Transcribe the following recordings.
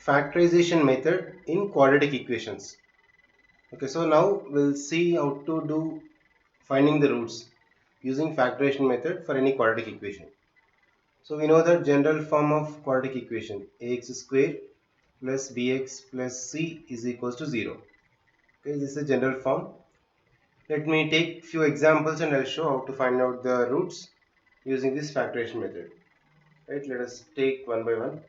factorization method in quadratic equations. Okay, so now we'll see how to do finding the roots using factorization method for any quadratic equation. So we know that general form of quadratic equation ax square plus bx plus c is equals to 0. Okay, this is a general form. Let me take few examples and I'll show how to find out the roots using this factorization method. Right, let us take one by one.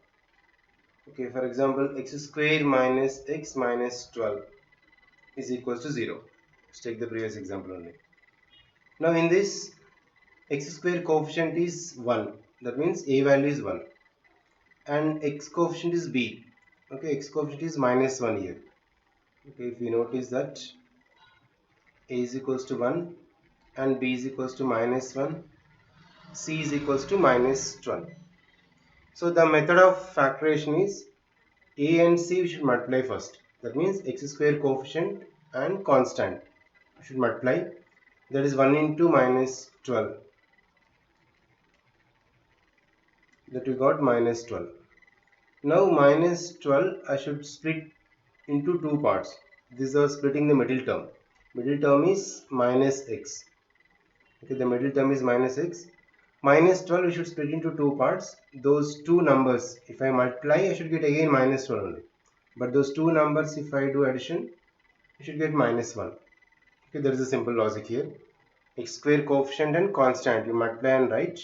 Okay, for example, x square minus x minus 12 is equals to 0. Let's take the previous example only. Now in this, x square coefficient is 1. That means a value is 1. And x coefficient is b. Okay, x coefficient is minus 1 here. Okay, if you notice that a is equals to 1 and b is equals to minus 1, c is equals to minus 12. So the method of factorization is a and c we should multiply first. That means x square coefficient and constant we should multiply. That is 1 into minus 12. That we got minus 12. Now minus 12 I should split into two parts. This is splitting the middle term. Middle term is minus x. Okay, the middle term is minus x. Minus 12 we should split into two parts. Those two numbers, if I multiply, I should get again minus 12 only. But those two numbers, if I do addition, I should get minus 1. Okay, there is a simple logic here. X square coefficient and constant, you multiply and write.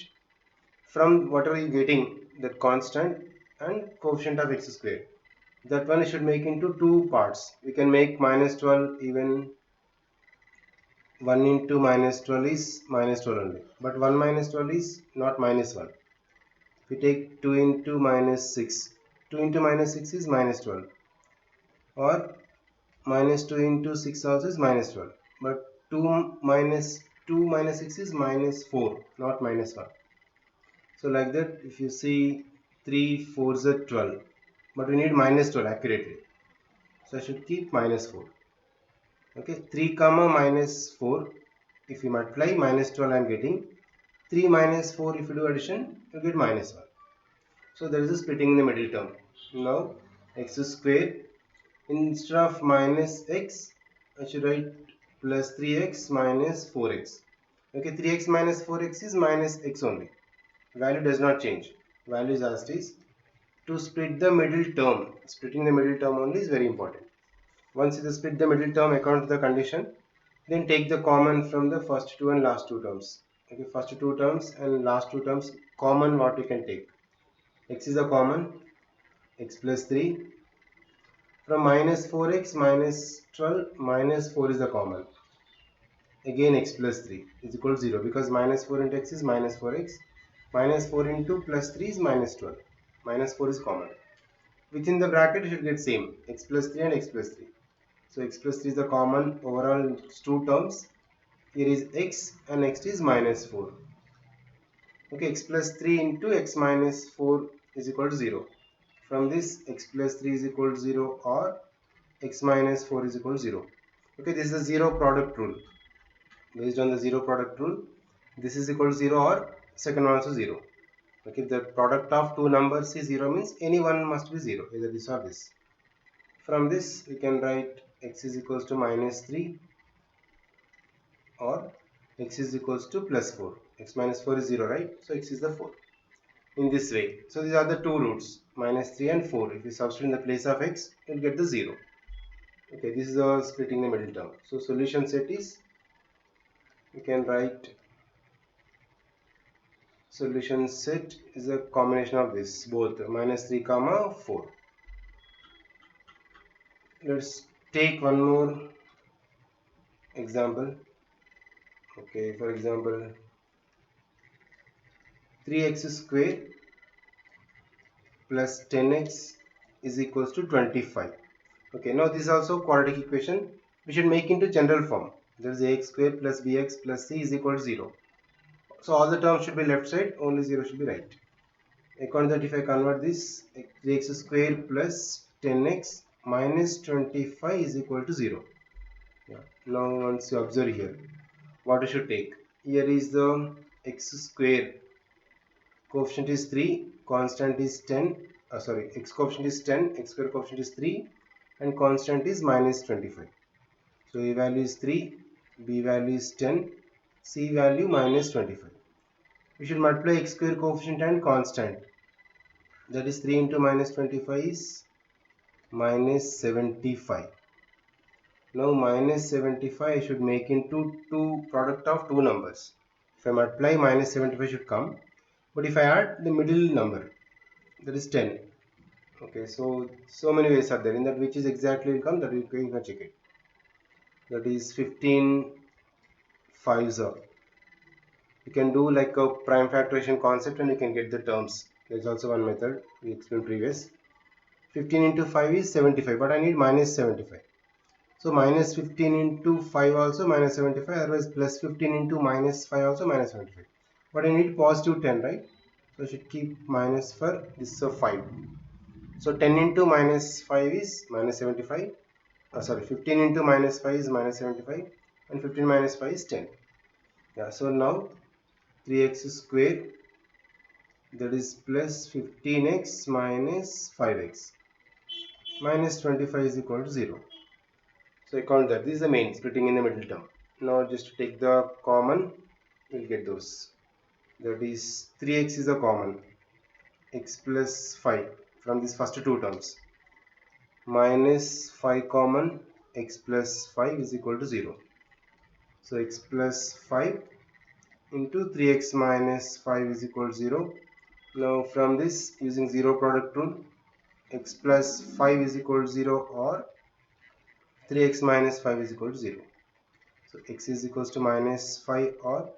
From whatever you getting, that constant and coefficient of x square, that one I should make into two parts. We can make minus 12 even 1 into minus 12 is minus 12 only. But 1 minus 12 is not minus 1. We take 2 into minus 6. 2 into minus 6 is minus 12. Or minus 2 into 6 also is minus 12. But 2 minus 6 is minus 4, not minus 1. So like that, if you see 3 4s are 12. But we need minus 12 accurately. So I should keep minus 4. Okay, 3 comma minus 4. If you multiply minus 12 I am getting. 3 minus 4 if you do addition you get minus 1. So there is a splitting in the middle term. Now x square, instead of minus x I should write plus 3x minus 4x. Okay, 3x minus 4x is minus x only. Value does not change. Value is as it is. To split the middle term, splitting the middle term only is very important. Once you split the middle term according to the condition, then take the common from the first two and last two terms. Okay, first two terms and last two terms common, what you can take. X is a common, x plus 3. From minus 4x minus 12 minus 4 is the common. Again x plus 3 is equal to 0 because minus 4 into x is minus 4x. Minus 4 into plus 3 is minus 12. Minus 4 is common. Within the bracket you should get same x plus 3 and x plus 3. So x plus 3 is the common overall two terms. Here is x and next is minus 4. Okay, x plus 3 into x minus 4 is equal to 0. From this x plus 3 is equal to 0 or x minus 4 is equal to 0. Okay, this is the zero product rule. Based on the zero product rule, this is equal to 0 or second one also 0. Okay, the product of two numbers is 0 means any one must be 0, either this or this. From this we can write x is equals to minus 3 or x is equals to plus 4. X minus 4 is 0, right? So x is the 4. In this way. So these are the two roots, minus 3 and 4. If you substitute in the place of x, you will get the 0. Okay, this is our splitting the middle term. So solution set is, we can write solution set is a combination of this, both minus 3 comma 4. Let's take one more example. Okay, for example, 3x square plus 10x is equals to 25. Okay, now this is also quadratic equation. We should make into general form. There is ax square plus bx plus c is equal to 0. So all the terms should be left side, only 0 should be right. According to that, if I convert this, 3x square plus 10x minus 25 is equal to 0. Yeah. Now once you observe here, what you should take? Here is the x square, coefficient is 3, constant is 10, x coefficient is 10, x square coefficient is 3, and constant is minus 25. So A value is 3, B value is 10, C value minus 25. We should multiply x square coefficient and constant. That is 3 into minus 25 is minus 75. Now minus 75 I should make into two product of two numbers. If I multiply, minus 75 should come. But if I add the middle number, that is 10. Okay, so many ways are there. In that which is exactly will come, that we can check it. That is 15 5s are. You can do like a prime factorization concept and you can get the terms. There's also one method we explained previous. 15 into 5 is 75, but I need minus 75. So minus 15 into 5 also minus 75, otherwise plus 15 into minus 5 also minus 75. But I need positive 10, right? So I should keep minus for this 5. So 10 into minus 5 is minus 75. 15 into minus 5 is minus 75, and 15 minus 5 is 10. Yeah, so now 3x square, that is plus 15x minus 5x minus 25 is equal to 0. So I count that. This is the main splitting in the middle term. Now just to take the common, we'll get those. That is 3x is a common, x plus 5 from these first two terms, minus 5 common, x plus 5 is equal to 0. So x plus 5 into 3x minus 5 is equal to 0. Now from this, using zero product rule, x plus 5 is equal to 0 or 3x minus 5 is equal to 0. So x is equal to minus 5 or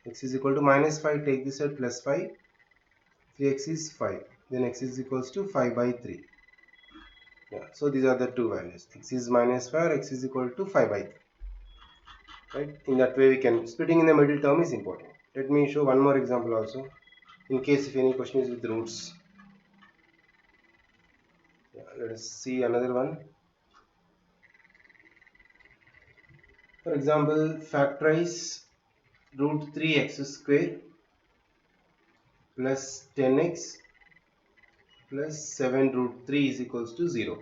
x is equal to minus 5, take this at plus 5, 3x is 5, then x is equals to 5 by 3. Yeah, so these are the two values, x is minus 5 or x is equal to 5 by 3. Right? In that way we can, splitting in the middle term is important. Let me show one more example also, in case if any question is with roots. Yeah, let us see another one. For example, factorize root 3x square plus 10x plus 7 root 3 is equals to 0.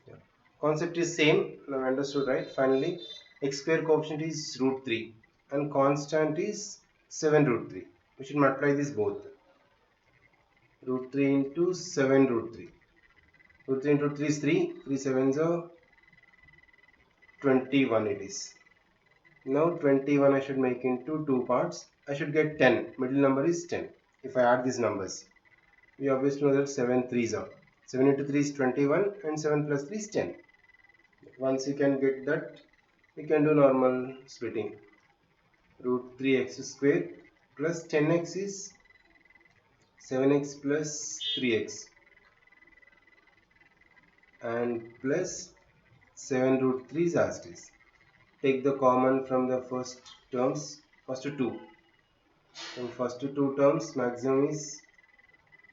Yeah. Concept is same, now understood, right? Finally, x square coefficient is root 3 and constant is 7 root 3. We should multiply this both. Root 3 into 7 root 3. Root 3 into 3 is 3. 3 sevens are 21 it is. Now 21 I should make into two parts. I should get 10. Middle number is 10. If I add these numbers, we obviously know that 7 3s are. 7 into 3 is 21 and 7 plus 3 is 10. Once you can get that, we can do normal splitting. Root 3x square plus 10x is 7x plus 3x and plus 7 root 3 is as it is. Take the common from the first terms, first two. From first two terms, maximum is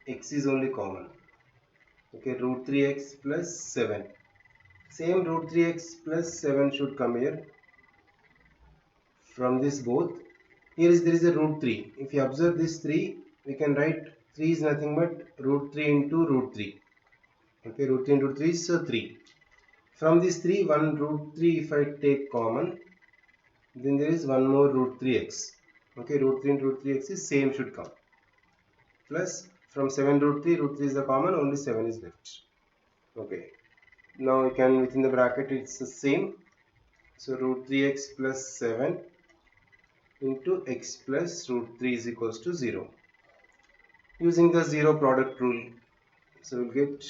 x is only common. Okay, root 3x plus 7. Same root 3x plus 7 should come here. From this both, there is a root 3. If you observe this 3, we can write 3 is nothing but root 3 into root 3. Okay, root 3 into root 3 is 3. From this 3, one root 3 if I take common, then there is one more root 3x. Okay, root 3 into root 3x is same should come. Plus from 7 root 3 is the common, only 7 is left. Okay, now you can within the bracket it's the same. So root 3x plus 7 into x plus root 3 is equals to 0. Using the zero product rule, so we'll get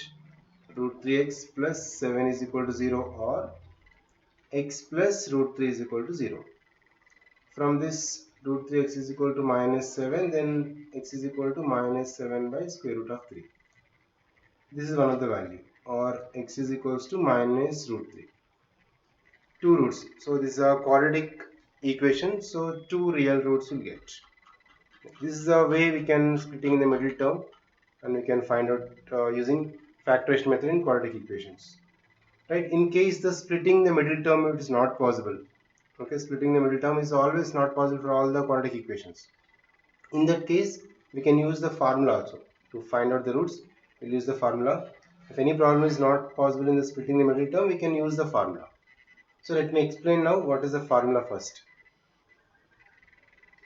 root 3x plus 7 is equal to 0 or x plus root 3 is equal to 0. From this, root 3x is equal to minus 7, then x is equal to minus 7 by square root of 3. This is one of the value, or x is equals to minus root 3. Two roots. So this is a quadratic equation, so two real roots will get. This is the way we can splitting in the middle term, and we can find out using factorization method in quadratic equations. Right? In case the splitting the middle term it is not possible. Okay, splitting the middle term is always not possible for all the quadratic equations. In that case, we can use the formula also to find out the roots. we'll use the formula. If any problem is not possible in the splitting the middle term, we can use the formula. So let me explain now what is the formula first.